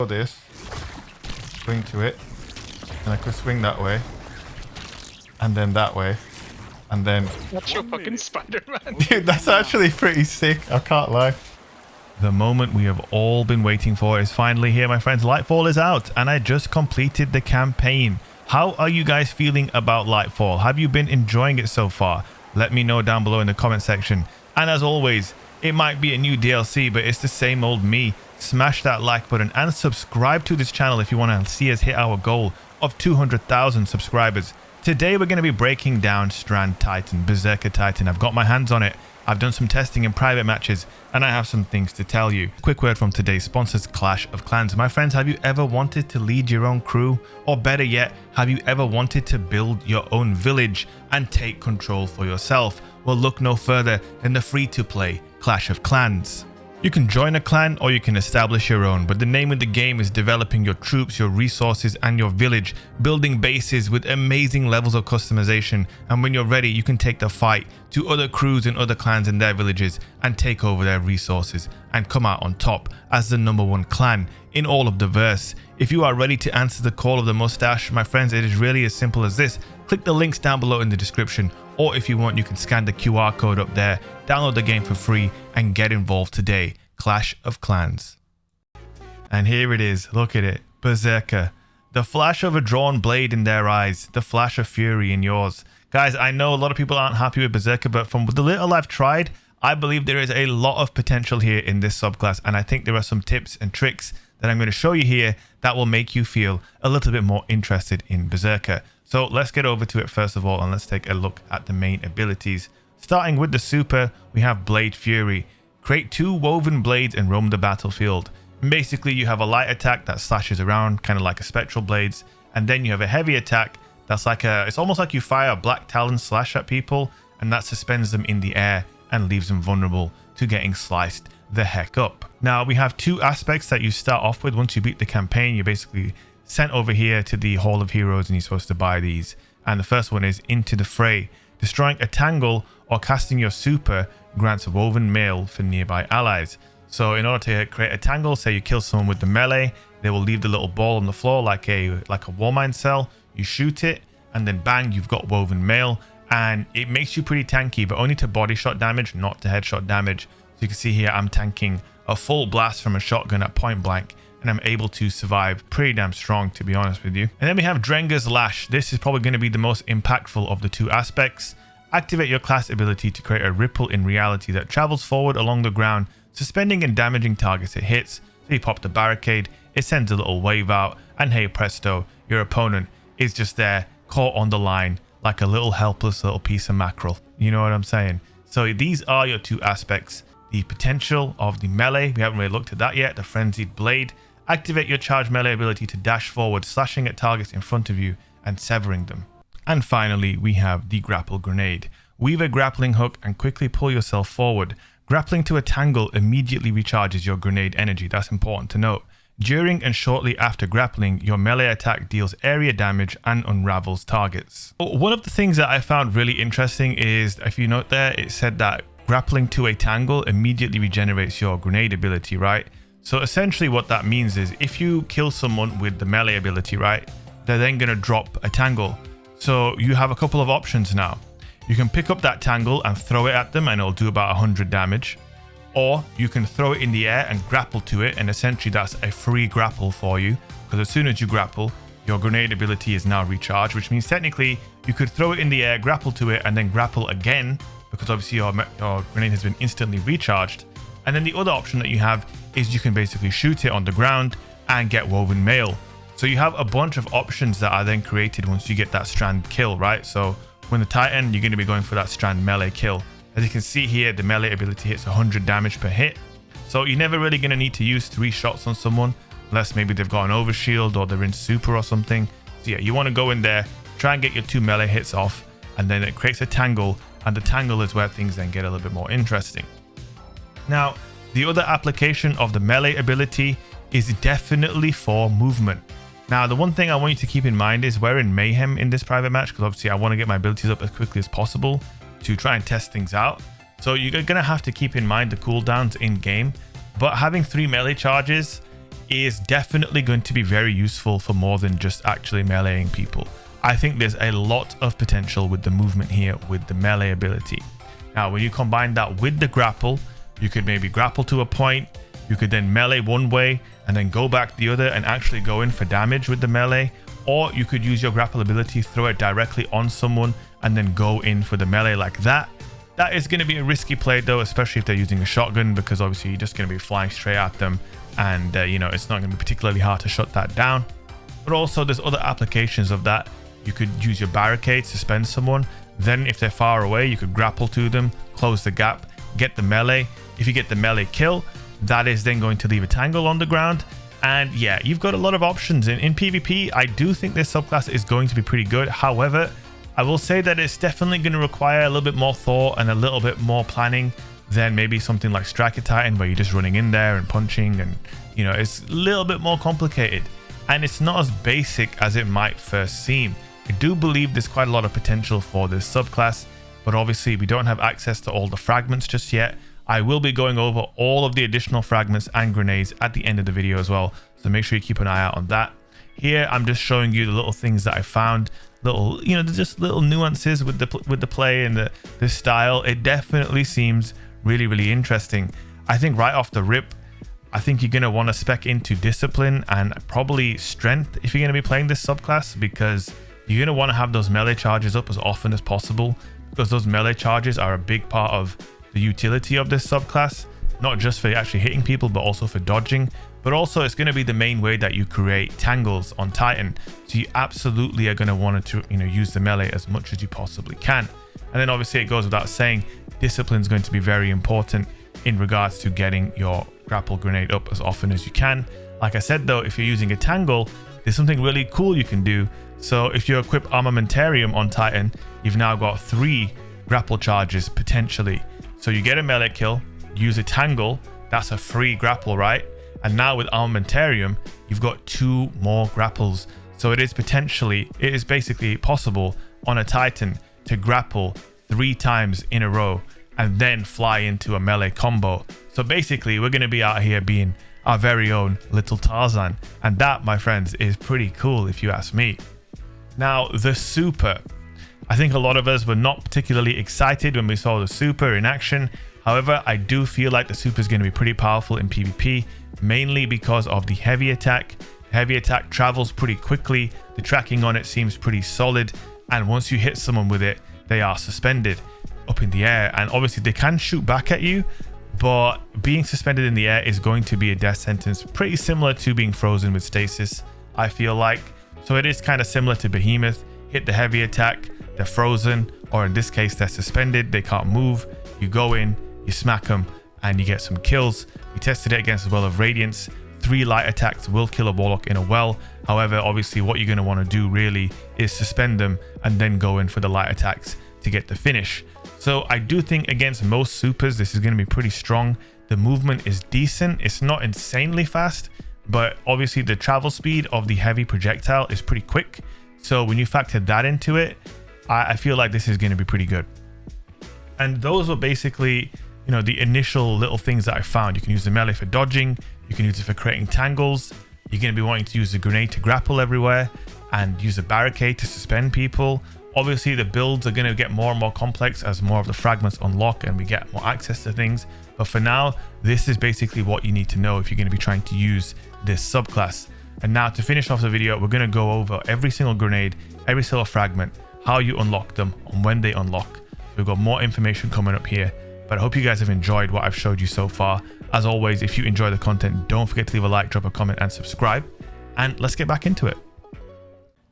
this, swing to it, and I could swing that way, and then that way, and then... That's your fucking Spider-Man. Dude, that's actually pretty sick, I can't lie. The moment we have all been waiting for is finally here, my friends. Lightfall is out, and I just completed the campaign. How are you guys feeling about Lightfall? Have you been enjoying it so far? Let me know down below in the comment section. And as always, it might be a new DLC, but it's the same old me. Smash that like button and subscribe to this channel if you want to see us hit our goal of 200,000 subscribers. Today we're going to be breaking down Strand Titan Berserker Titan. I've got my hands on it. I've done some testing in private matches, and I have some things to tell you. Quick word from today's sponsors, Clash of Clans. My friends, have you ever wanted to lead your own crew? Or better yet, have you ever wanted to build your own village and take control for yourself? Well, look no further than the free-to-play Clash of Clans. You can join a clan or you can establish your own, but the name of the game is developing your troops, your resources, and your village, building bases with amazing levels of customization, and when you're ready, you can take the fight to other crews and other clans in their villages and take over their resources and come out on top as the #1 clan in all of the verse. If you are ready to answer the call of the mustache, my friends, it is really as simple as this. Click the links down below in the description, or if you want, you can scan the QR code up there, download the game for free, and get involved today. Clash of Clans. And here it is, look at it, Berserker. The flash of a drawn blade in their eyes, the flash of fury in yours. Guys, I know a lot of people aren't happy with Berserker, but from the little I've tried, I believe there is a lot of potential here in this subclass, and I think there are some tips and tricks that I'm going to show you here that will make you feel a little bit more interested in Berserker. So let's get over to it first of all, and let's take a look at the main abilities. Starting with the super, we have Blade Fury. Create 2 woven blades and roam the battlefield. And basically, you have a light attack that slashes around, kind of like a spectral blades, and then you have a heavy attack that's like it's almost like you fire a black talon slash at people, and that suspends them in the air and leaves them vulnerable to getting sliced the heck up. Now, we have 2 aspects that you start off with. Once you beat the campaign, you're basically sent over here to the Hall of Heroes, and you're supposed to buy these. And the first one is Into the Fray. Destroying a tangle or casting your super grants a woven mail for nearby allies. So in order to create a tangle, say you kill someone with the melee, they will leave the little ball on the floor like a war mine cell. You shoot it, and then bang, you've got woven mail, and it makes you pretty tanky, but only to body shot damage, not to headshot damage. So you can see here, I'm tanking a full blast from a shotgun at point blank, and I'm able to survive pretty damn strong, to be honest with you. And then we have Drenger's Lash. This is probably going to be the most impactful of the 2 aspects. Activate your class ability to create a ripple in reality that travels forward along the ground, suspending and damaging targets it hits. So you pop the barricade, it sends a little wave out, and hey presto, your opponent is just there, caught on the line, like a little helpless little piece of mackerel. You know what I'm saying? So these are your 2 aspects. The potential of the melee, we haven't really looked at that yet. The Frenzied Blade. Activate your charge melee ability to dash forward, slashing at targets in front of you and severing them. And finally, we have the Grapple Grenade. Weave a grappling hook and quickly pull yourself forward. Grappling to a tangle immediately recharges your grenade energy. That's important to note. During and shortly after grappling, your melee attack deals area damage and unravels targets. One of the things that I found really interesting is, if you note there, it said that grappling to a tangle immediately regenerates your grenade ability, right? So essentially what that means is if you kill someone with the melee ability, right, they're then going to drop a tangle. So you have a couple of options now. You can pick up that tangle and throw it at them, and it'll do about 100 damage. Or you can throw it in the air and grapple to it, and essentially that's a free grapple for you, because as soon as you grapple, your grenade ability is now recharged, which means technically you could throw it in the air, grapple to it, and then grapple again, because obviously your grenade has been instantly recharged. And then the other option that you have is you can basically shoot it on the ground and get woven mail. So you have a bunch of options that are then created once you get that strand kill, right? So when the Titan, you're going to be going for that strand melee kill. As you can see here, the melee ability hits 100 damage per hit. So you're never really going to need to use 3 shots on someone, unless maybe they've got an overshield or they're in super or something. So yeah, you want to go in there, try and get your 2 melee hits off, and then it creates a tangle, and the tangle is where things then get a little bit more interesting. Now, the other application of the melee ability is definitely for movement. Now, the one thing I want you to keep in mind is we're in Mayhem in this private match, because obviously I want to get my abilities up as quickly as possible to try and test things out. So you're going to have to keep in mind the cooldowns in game, but having 3 melee charges is definitely going to be very useful for more than just actually meleeing people. I think there's a lot of potential with the movement here with the melee ability. Now, when you combine that with the grapple, you could maybe grapple to a point, you could then melee one way and then go back the other and actually go in for damage with the melee, or you could use your grapple ability, throw it directly on someone and then go in for the melee like that. That is going to be a risky play though, especially if they're using a shotgun, because obviously you're just going to be flying straight at them and you know, it's not going to be particularly hard to shut that down. But also there's other applications of that. You could use your barricade to suspend someone, then if they're far away you could grapple to them, close the gap, get the melee. If you get the melee kill, that is then going to leave a tangle on the ground. And yeah, you've got a lot of options. In PvP, I do think this subclass is going to be pretty good. However, I will say that it's definitely going to require a little bit more thought and a little bit more planning than maybe something like Strand Titan, where you're just running in there and punching, and you know, it's a little bit more complicated and it's not as basic as it might first seem. I do believe there's quite a lot of potential for this subclass, but obviously we don't have access to all the fragments just yet. I will be going over all of the additional fragments and grenades at the end of the video as well, so make sure you keep an eye out on that. Here I'm just showing you the little things that I found, little, you know, just little nuances with the play and the style. It definitely seems really interesting. I think right off the rip, I think you're going to want to spec into discipline and probably strength if you're going to be playing this subclass, because you're going to want to have those melee charges up as often as possible, because those melee charges are a big part of the utility of this subclass, not just for actually hitting people but also for dodging. But also it's going to be the main way that you create tangles on Titan, so you absolutely are going to want to, you know, use the melee as much as you possibly can. And then obviously it goes without saying, discipline is going to be very important in regards to getting your grapple grenade up as often as you can. Like I said though, if you're using a tangle, there's something really cool you can do. So if you equip Armamentarium on Titan, you've now got 3 grapple charges potentially. So you get a melee kill, use a tangle, that's a free grapple, right? And now with Armamentarium, you've got 2 more grapples. So it is basically possible on a Titan to grapple 3 times in a row and then fly into a melee combo. So basically we're going to be out here being our very own little Tarzan. And that, my friends, is pretty cool if you ask me. Now, the super. I think a lot of us were not particularly excited when we saw the super in action. However, I do feel like the super is going to be pretty powerful in PvP, mainly because of the heavy attack. The heavy attack travels pretty quickly, the tracking on it seems pretty solid, and once you hit someone with it, they are suspended up in the air. And obviously they can shoot back at you, but being suspended in the air is going to be a death sentence, pretty similar to being frozen with stasis, I feel like. So it is kind of similar to Behemoth. Hit the heavy attack, they're frozen, or in this case they're suspended, they can't move. You go in, you smack them, and you get some kills. We tested it against the Well of Radiance. 3 light attacks will kill a Warlock in a well. However, obviously what you're going to want to do really is suspend them and then go in for the light attacks to get the finish. So I do think against most supers this is going to be pretty strong. The movement is decent, it's not insanely fast, but obviously the travel speed of the heavy projectile is pretty quick. So when you factor that into it, I feel like this is going to be pretty good. And those were basically, you know, the initial little things that I found. You can use the melee for dodging, you can use it for creating tangles, you're going to be wanting to use the grenade to grapple everywhere, and use a barricade to suspend people. Obviously the builds are going to get more and more complex as more of the fragments unlock and we get more access to things, but for now this is basically what you need to know if you're going to be trying to use this subclass. And now to finish off the video, we're going to go over every single grenade, every single fragment, how you unlock them and when they unlock. We've got more information coming up here, but I hope you guys have enjoyed what I've showed you so far. As always, if you enjoy the content, don't forget to leave a like, drop a comment and subscribe, and let's get back into it.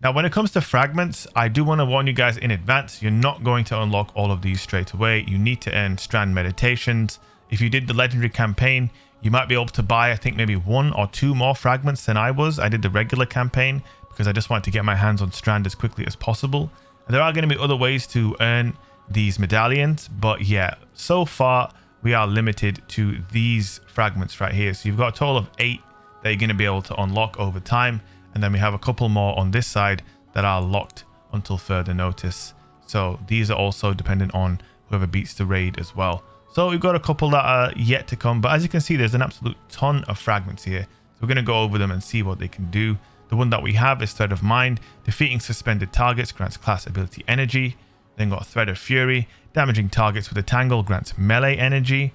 Now, when it comes to fragments, I do want to warn you guys in advance, you're not going to unlock all of these straight away. You need to earn Strand meditations. If you did the legendary campaign, you might be able to buy, I think, maybe 1 or 2 more fragments than I was. I did the regular campaign because I just wanted to get my hands on Strand as quickly as possible. And there are going to be other ways to earn these medallions, but yeah, so far we are limited to these fragments right here. So you've got a total of 8 that you're going to be able to unlock over time. And then we have a couple more on this side that are locked until further notice. So these are also dependent on whoever beats the raid as well. So we've got a couple that are yet to come, but as you can see, there's an absolute ton of fragments here. So we're going to go over them and see what they can do. The one that we have is Thread of Mind. Defeating suspended targets grants class ability energy. Then got Thread of Fury. Damaging targets with a tangle grants melee energy.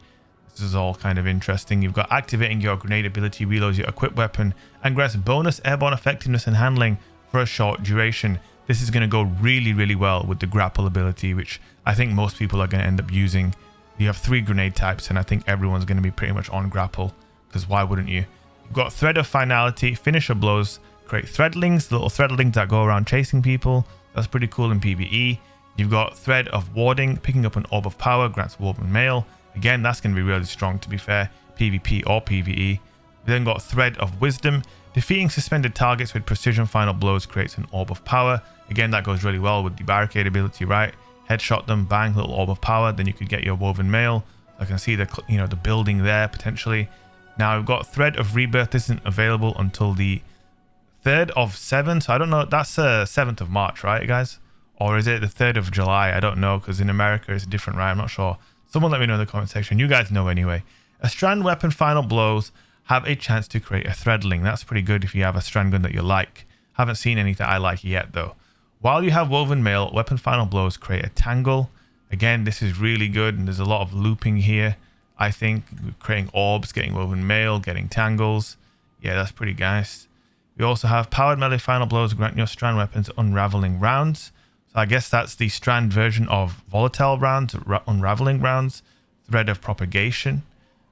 This is all kind of interesting. You've got activating your grenade ability reloads your equipped weapon and grants bonus airborne effectiveness and handling for a short duration. This is going to go really, really well with the grapple ability, which I think most people are going to end up using. You have 3 grenade types, and I think everyone's going to be pretty much on grapple, because why wouldn't you? You've got Thread of Finality, Finisher Blows, create threadlings, the little threadlings that go around chasing people. That's pretty cool in PvE. You've got Thread of Warding, picking up an Orb of Power, grants Woven Mail. Again, that's going to be really strong, to be fair, PvP or PvE. We then got Thread of Wisdom, defeating suspended targets with precision final blows creates an Orb of Power. Again, that goes really well with the barricade ability, right? Headshot them, bang, little Orb of Power, then you could get your Woven Mail. I can see the the building there potentially. Now we've got Thread of Rebirth. This isn't available until the 3rd of 7th. So I don't know. That's 7th of March, right, guys? Or is it the 3rd of July? I don't know, because in America it's different, right? I'm not sure. Someone let me know in the comment section. You guys know anyway. A strand weapon final blows have a chance to create a threadling. That's pretty good if you have a strand gun that you like. Haven't seen anything I like yet though. While you have Woven Mail, weapon final blows create a tangle. Again, this is really good, and there's a lot of looping here. I think creating orbs, getting Woven Mail, getting tangles. Yeah, that's pretty nice. We also have powered melee final blows grant your strand weapons unraveling rounds. So I guess that's the strand version of volatile rounds, unraveling rounds. Thread of Propagation.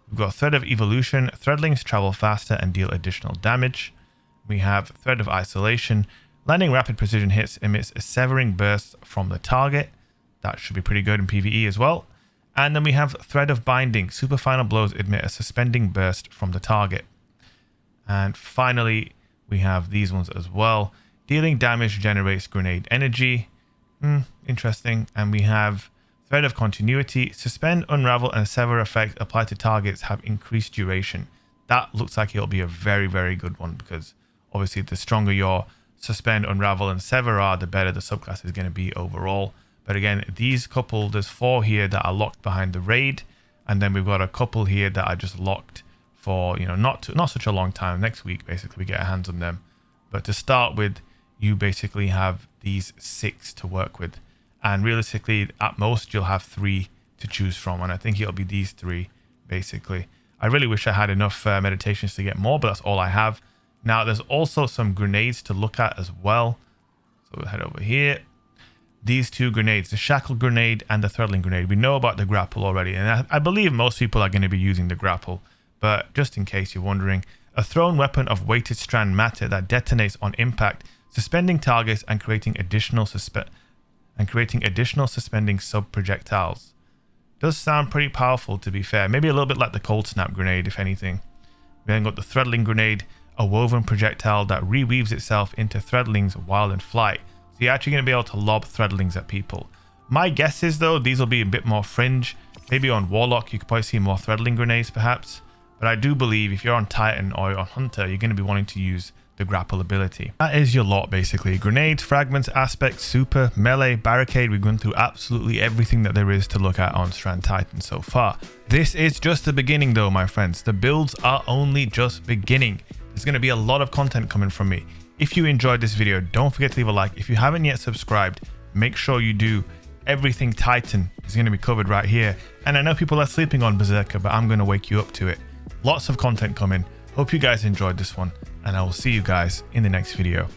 We've got Thread of Evolution. Threadlings travel faster and deal additional damage. We have Thread of Isolation. Landing rapid precision hits emits a severing burst from the target. That should be pretty good in PvE as well. And then we have Thread of Binding. Super final blows emit a suspending burst from the target. And finally, we have these ones as well. Dealing damage generates grenade energy. Interesting. And we have Thread of Continuity. Suspend, unravel, and sever effect applied to targets have increased duration. That looks like it'll be a very, very good one, because obviously the stronger your suspend, unravel, and sever are, the better the subclass is going to be overall. But again, these couple, there's 4 here that are locked behind the raid, and then we've got a couple here that are just locked for not such a long time. Next week basically we get our hands on them. But to start with, you basically have these 6 to work with, and realistically at most you'll have 3 to choose from, and I think it'll be these 3 basically. I really wish I had enough meditations to get more, but that's all I have. Now there's also some grenades to look at as well, so we'll head over here. These 2 grenades, the shackle grenade and the threadling grenade. We know about the grapple already, and I believe most people are going to be using the grapple, but just in case you're wondering, a thrown weapon of weighted strand matter that detonates on impact, suspending targets and creating additional suspending sub projectiles. Does sound pretty powerful, to be fair. Maybe a little bit like the cold snap grenade, if anything. We then got the threadling grenade, a woven projectile that reweaves itself into threadlings while in flight. So you're actually going to be able to lob threadlings at people. My guess is though, these will be a bit more fringe. Maybe on Warlock you could probably see more threadling grenades perhaps. But I do believe if you're on Titan or on Hunter, you're going to be wanting to use the grapple ability. That is your lot basically. Grenades, fragments, aspects, super, melee, barricade. We've gone through absolutely everything that there is to look at on Strand Titan so far. This is just the beginning though, my friends. The builds are only just beginning. There's going to be a lot of content coming from me. If you enjoyed this video, don't forget to leave a like. If you haven't yet subscribed, make sure you do. Everything Titan is going to be covered right here. And I know people are sleeping on Berserker, but I'm going to wake you up to it. Lots of content coming. Hope you guys enjoyed this one, and I will see you guys in the next video.